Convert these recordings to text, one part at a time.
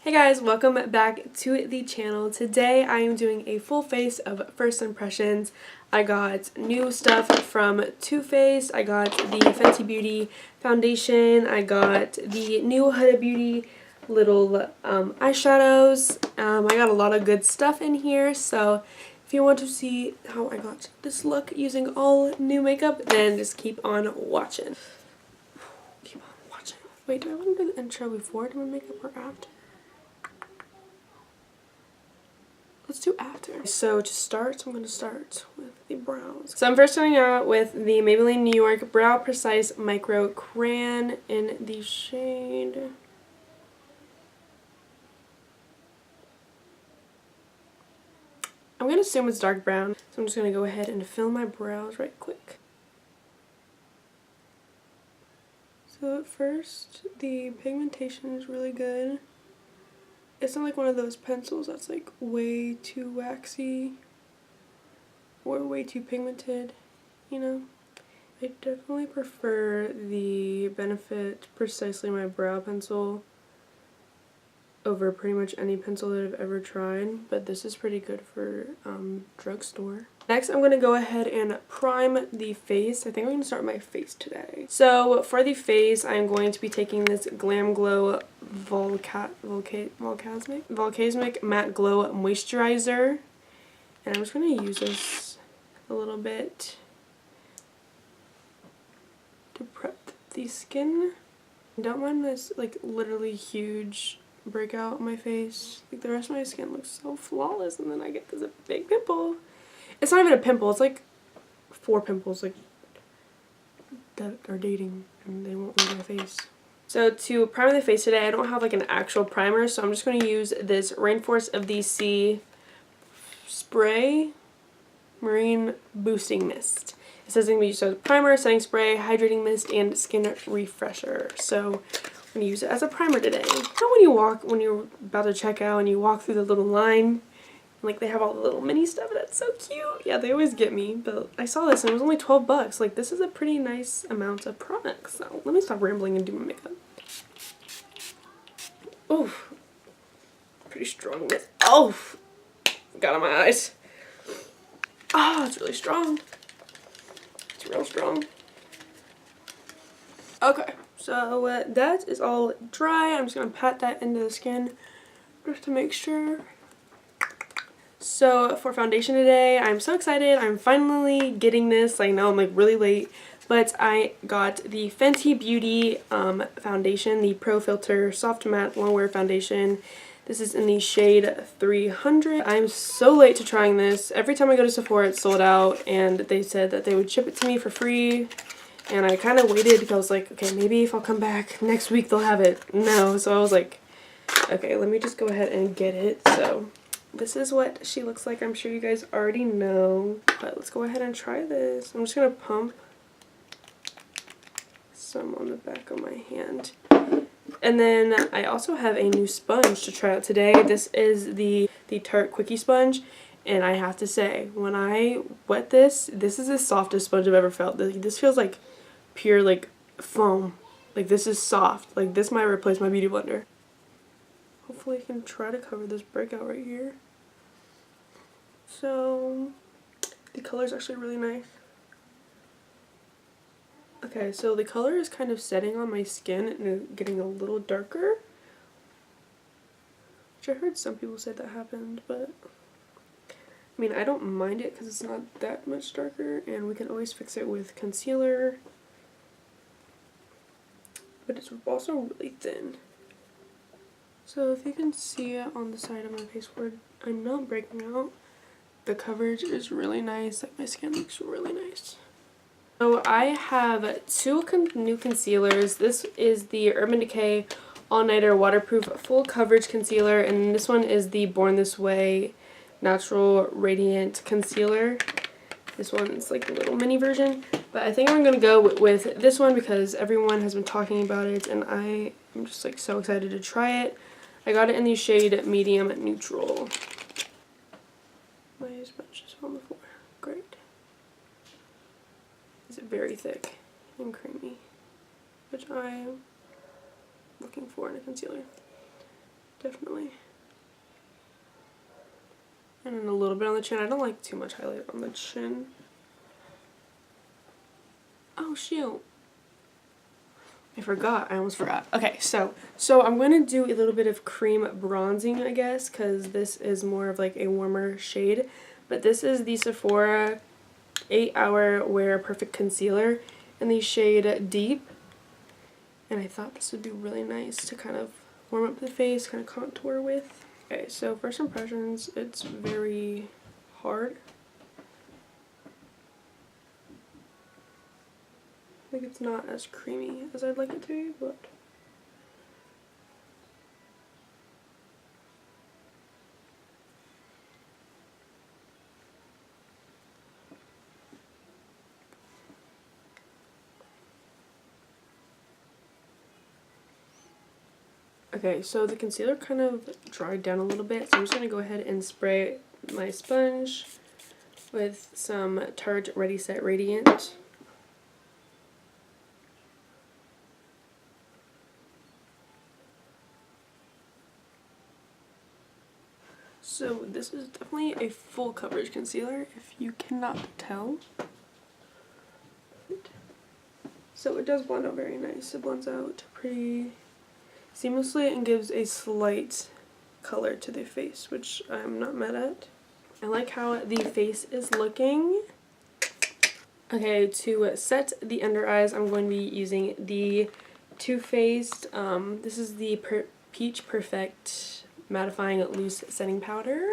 Hey guys, welcome back to the channel. Today I am doing a full face of first impressions. I got new stuff from Too Faced, I got the Fenty Beauty foundation, I got the new Huda Beauty little eyeshadows. I got a lot of good stuff in here, so if you want to see how I got this look using all new makeup, then just keep on watching. Keep on watching. Wait, do I want to do the intro before I do my makeup or after? Let's do after. So to start, I'm going to start with the brows. So I'm first starting out with the Maybelline New York Brow Precise Micro Crayon in the shade... I'm going to assume it's dark brown, so I'm just going to go ahead and fill my brows right quick. So at first, the pigmentation is really good. It's not like one of those pencils that's like way too waxy or way too pigmented, you know? I definitely prefer the Benefit Precisely My Brow Pencil over pretty much any pencil that I've ever tried, but this is pretty good for drugstore. Next, I'm going to go ahead and prime the face. I think I'm going to start with my face today. So for the face, I'm going to be taking this Glam Glow Volcasmic Matte Glow Moisturizer, and I'm just going to use this a little bit to prep the skin. Don't mind this like literally huge breakout on my face. Like the rest of my skin looks so flawless, and then I get this big pimple. It's not even a pimple, it's like 4 pimples like that are dating and they won't leave my face. So to prime the face today, I don't have like an actual primer, so I'm just going to use this Rainforest of the Sea Spray Marine Boosting Mist. It says it can be used as a primer, setting spray, hydrating mist, and skin refresher. So I'm going to use it as a primer today. You know when you're about to check out and you walk through the little line, and like they have all the little mini stuff, that's so cute. Yeah, they always get me, but I saw this and it was only 12 bucks. Like this is a pretty nice amount of product. So let me stop rambling and do my makeup. Oh, pretty strong. Oh, got on my eyes. Oh, it's really strong. It's real strong. Okay, so that is all dry. I'm just going to pat that into the skin just to make sure. So for foundation today, I'm so excited. I'm finally getting this. I know I'm like really late, but I got the Fenty Beauty foundation, the Pro Filter Soft Matte Longwear Foundation. This is in the shade 300. I'm so late to trying this. Every time I go to Sephora, it's sold out, and they said that they would ship it to me for free. And I kind of waited because I was like, okay, maybe if I'll come back next week, they'll have it. No, so I was like, okay, let me just go ahead and get it. So this is what she looks like. I'm sure you guys already know, but let's go ahead and try this. I'm just going to pump some on the back of my hand. And then I also have a new sponge to try out today. This is the Tarte Quickie Sponge. And I have to say, when I wet this, this is the softest sponge I've ever felt. This feels like pure like foam. Like this is soft. Like this might replace my beauty blender. Hopefully I can try to cover this breakout right here. So the color is actually really nice. Okay, so the color is kind of setting on my skin and getting a little darker. Which I heard some people say that happened, but I mean, I don't mind it because it's not that much darker, and we can always fix it with concealer. But it's also really thin. So if you can see it on the side of my face where I'm not breaking out, the coverage is really nice. Like my skin looks really nice. So I have 2 new concealers. This is the Urban Decay All Nighter Waterproof Full Coverage Concealer, and this one is the Born This Way Natural Radiant Concealer. This one's like the little mini version, but I think I'm going to go with this one because everyone has been talking about it, and I am just like so excited to try it. I got it in the shade Medium Neutral. My sponge just fell on the floor. Great. It's very thick and creamy, which I am looking for in a concealer. definitely. And then a little bit on the chin. I don't like too much highlight on the chin. Oh shoot. I forgot. I almost forgot. Okay, so I'm going to do a little bit of cream bronzing, I guess, because this is more of like a warmer shade. But this is the Sephora 8-Hour Wear Perfect Concealer in the shade Deep. And I thought this would be really nice to kind of warm up the face, kind of contour with. Okay, so first impressions, it's very hard. Like it's not as creamy as I'd like it to be, but okay, so the concealer kind of dried down a little bit, so I'm just going to go ahead and spray my sponge with some Tarte Ready Set Radiant. So this is definitely a full coverage concealer, if you cannot tell. So it does blend out very nice. It blends out pretty seamlessly and gives a slight color to the face, which I'm not mad at. I like how the face is looking. Okay, to set the under eyes, I'm going to be using the Too Faced, this is the Peach Perfect Mattifying Loose Setting Powder.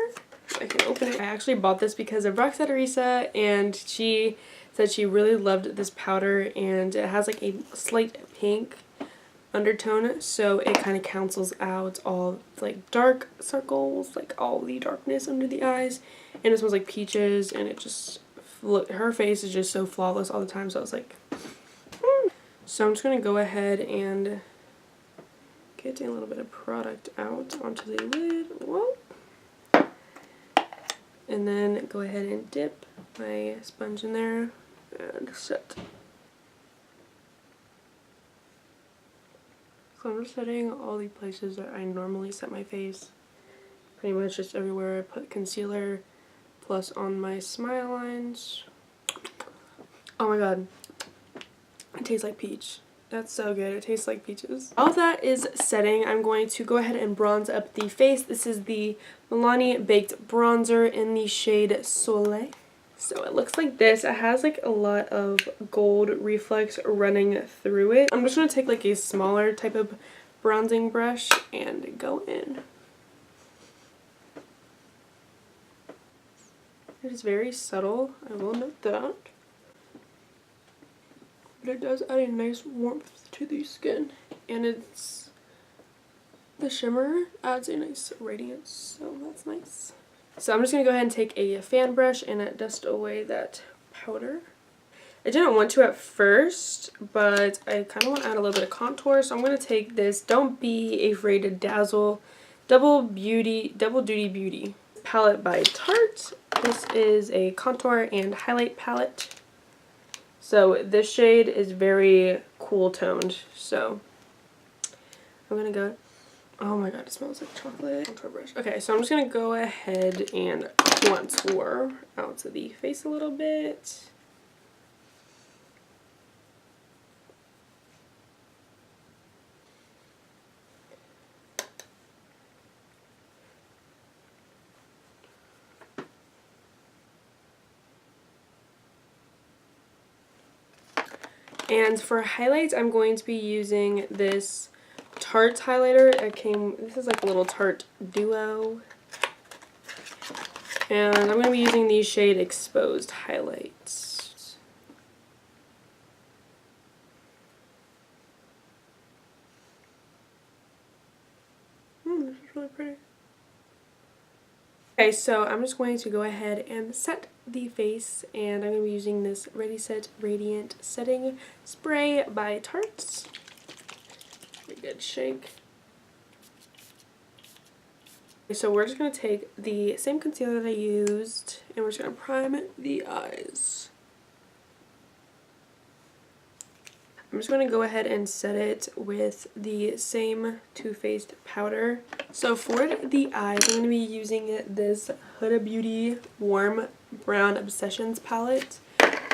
I can open it. I actually bought this because of Roxette Arisa, and she said she really loved this powder, and it has like a slight pink undertone, so it kind of cancels out all like dark circles, like all the darkness under the eyes, and it smells like peaches, and it just her face is just so flawless all the time, so I was like, So I'm just going to go ahead and get a little bit of product out onto the lid. Whoa. And then go ahead and dip my sponge in there and set. So I'm just setting all the places that I normally set my face. Pretty much just everywhere I put concealer, plus on my smile lines. Oh my god. It tastes like peach. That's so good. It tastes like peaches. All of that is setting. I'm going to go ahead and bronze up the face. This is the Milani Baked Bronzer in the shade Soleil. So it looks like this. It has like a lot of gold reflex running through it. I'm just going to take like a smaller type of bronzing brush and go in. It is very subtle, I will note that. But it does add a nice warmth to the skin. And the shimmer adds a nice radiance, so that's nice. So I'm just going to go ahead and take a fan brush and dust away that powder. I didn't want to at first, but I kind of want to add a little bit of contour, so I'm going to take this Don't Be Afraid to Dazzle Double Duty Beauty palette by Tarte. This is a contour and highlight palette. So this shade is very cool toned, so I'm going to go, oh my god, it smells like chocolate. Contour brush. Okay, so I'm just going to go ahead and contour out to the face a little bit. And for highlights, I'm going to be using this Tarte highlighter. This is like a little Tarte Duo. And I'm going to be using the shade Exposed highlights. This is really pretty. Okay, so I'm just going to go ahead and set the face, and I'm going to be using this Ready Set Radiant Setting Spray by Tarte. Pretty good shake. Okay, so we're just going to take the same concealer that I used, and we're just going to prime the eyes. I'm just going to go ahead and set it with the same Too Faced powder. So for the eyes, I'm going to be using this Huda Beauty Warm Brown Obsessions palette.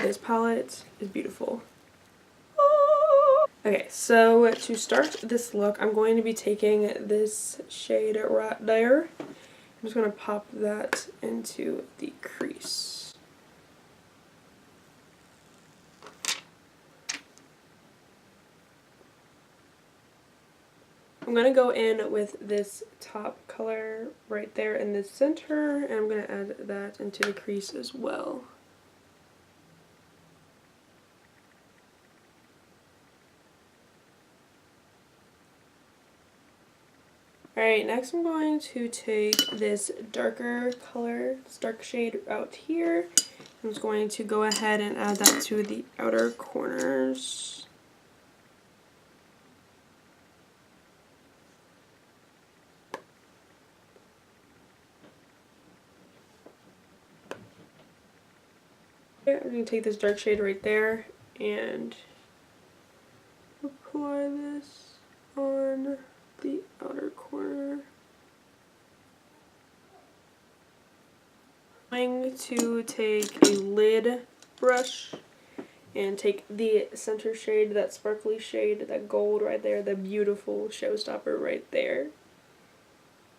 This palette is beautiful. Okay, so to start this look, I'm going to be taking this shade right there. I'm just going to pop that into the crease. I'm going to go in with this top color right there in the center, and I'm going to add that into the crease as well. Alright, next I'm going to take this darker color, this dark shade out here. I'm just going to go ahead and add that to the outer corners. I'm going to take this dark shade right there and apply this on the outer corner. I'm going to take a lid brush and take the center shade, that sparkly shade, that gold right there, the beautiful showstopper right there.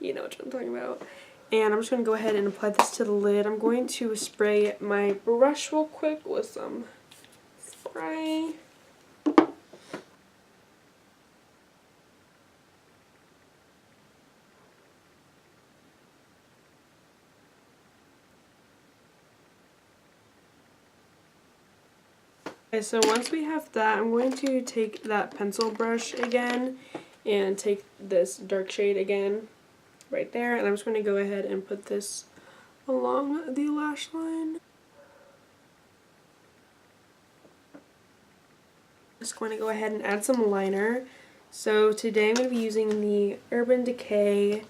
You know what I'm talking about. And I'm just going to go ahead and apply this to the lid. I'm going to spray my brush real quick with some spray. Okay, so once we have that, I'm going to take that pencil brush again and take this dark shade again right there, and I'm just going to go ahead and put this along the lash line. Just going to go ahead and add some liner. So today I'm going to be using the Urban Decay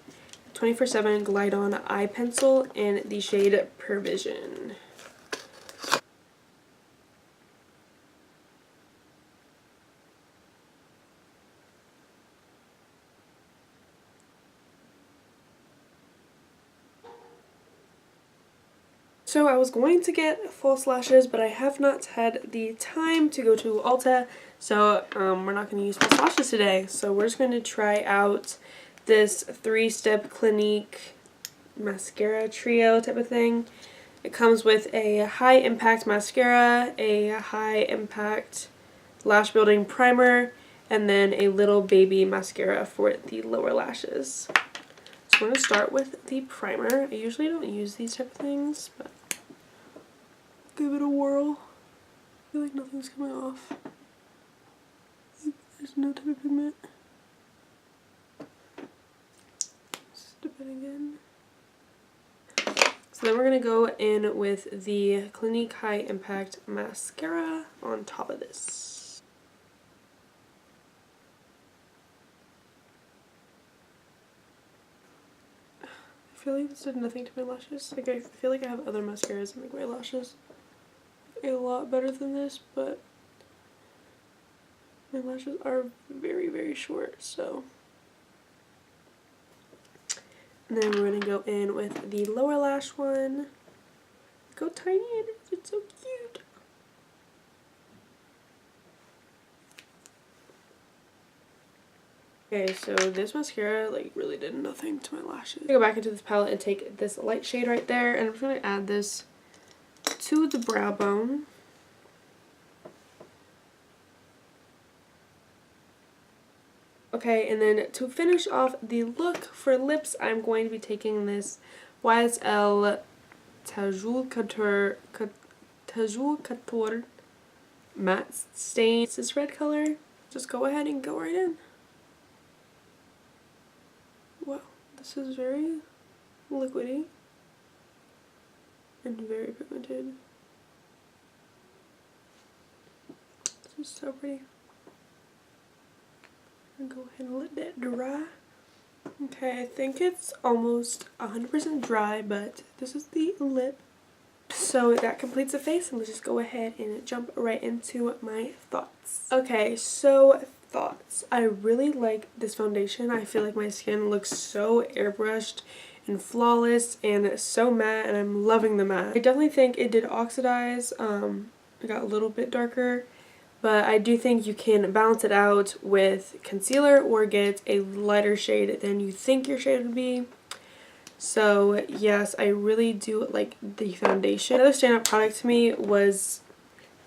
24/7 Glide On Eye Pencil in the shade Pervision. So I was going to get false lashes, but I have not had the time to go to Ulta, so we're not going to use false lashes today. So we're just going to try out this 3-step Clinique mascara trio type of thing. It comes with a high impact mascara, a high impact lash building primer, and then a little baby mascara for the lower lashes. So we're going to start with the primer. I usually don't use these type of things, but give it a whirl. I feel like nothing's coming off. There's no type of pigment. Dip it again. So then we're going to go in with the Clinique High Impact Mascara on top of this. I feel like this did nothing to my lashes. Like, I feel like I have other mascaras that make my lashes a lot better than this, but my lashes are very, very short, so. And then we're going to go in with the lower lash one. Look how tiny it is. It's so cute. Okay, so this mascara like really did nothing to my lashes. Go back into this palette and take this light shade right there, and I'm just going to add this to the brow bone. Okay, and then to finish off the look for lips, I'm going to be taking this YSL Tajul Couture matte stain. It's this red color. Just go ahead and go right in. Wow, this is very liquidy and very pigmented. This is so pretty. I'm gonna go ahead and let that dry. Okay, I think it's almost 100% dry, but this is the lip. So that completes the face, and let's just go ahead and jump right into my thoughts. Okay, so thoughts. I really like this foundation. I feel like my skin looks so airbrushed and flawless and so matte, and I'm loving the matte. I definitely think it did oxidize. It got a little bit darker, but I do think you can balance it out with concealer or get a lighter shade than you think your shade would be. So yes, I really do like the foundation. Another standout product to me was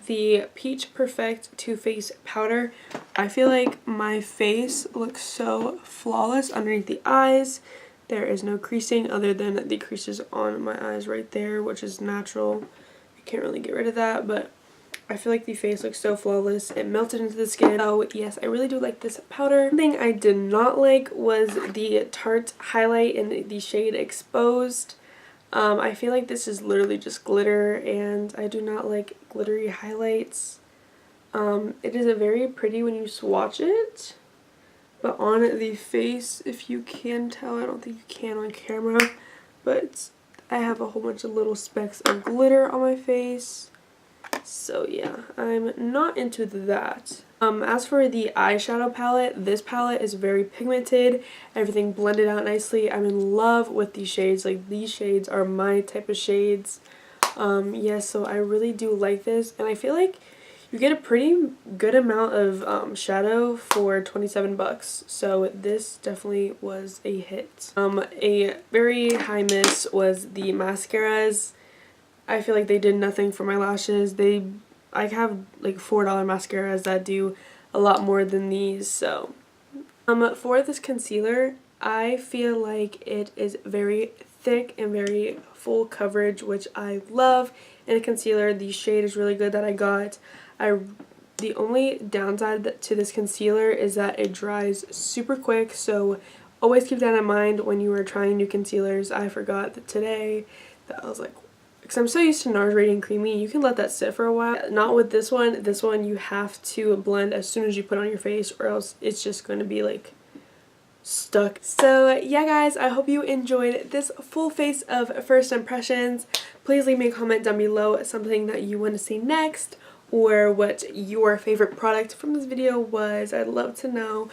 the Peach Perfect Too Faced powder. I feel like my face looks so flawless underneath the eyes. There is no creasing other than the creases on my eyes right there, which is natural. I can't really get rid of that, but I feel like the face looks so flawless. It melted into the skin. So yes, I really do like this powder. One thing I did not like was the Tarte highlight in the shade Exposed. I feel like this is literally just glitter, and I do not like glittery highlights. It is a very pretty when you swatch it, but on the face, if you can tell, I don't think you can on camera, but I have a whole bunch of little specks of glitter on my face. So yeah, I'm not into that. As for the eyeshadow palette, this palette is very pigmented, everything blended out nicely. I'm in love with these shades. Like, these shades are my type of shades. Yes, so I really do like this, and I feel like you get a pretty good amount of shadow for 27 bucks. So this definitely was a hit. A very high miss was the mascaras. I feel like they did nothing for my lashes. I have like $4 mascaras that do a lot more than these. So for this concealer, I feel like it is very thick and very full coverage, which I love. In a concealer, the shade is really good that I got. The only downside to this concealer is that it dries super quick, so always keep that in mind when you are trying new concealers. I forgot that today that I was like, because I'm so used to NARS Radiant Creamy, you can let that sit for a while. Not with this one. This one you have to blend as soon as you put it on your face, or else it's just going to be like stuck. So yeah guys, I hope you enjoyed this full face of first impressions. Please leave me a comment down below something that you want to see next, or what your favorite product from this video was. I'd love to know.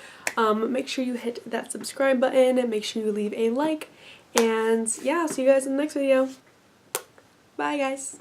Make sure you hit that subscribe button and make sure you leave a like, and yeah, I'll see you guys in the next video. Bye guys.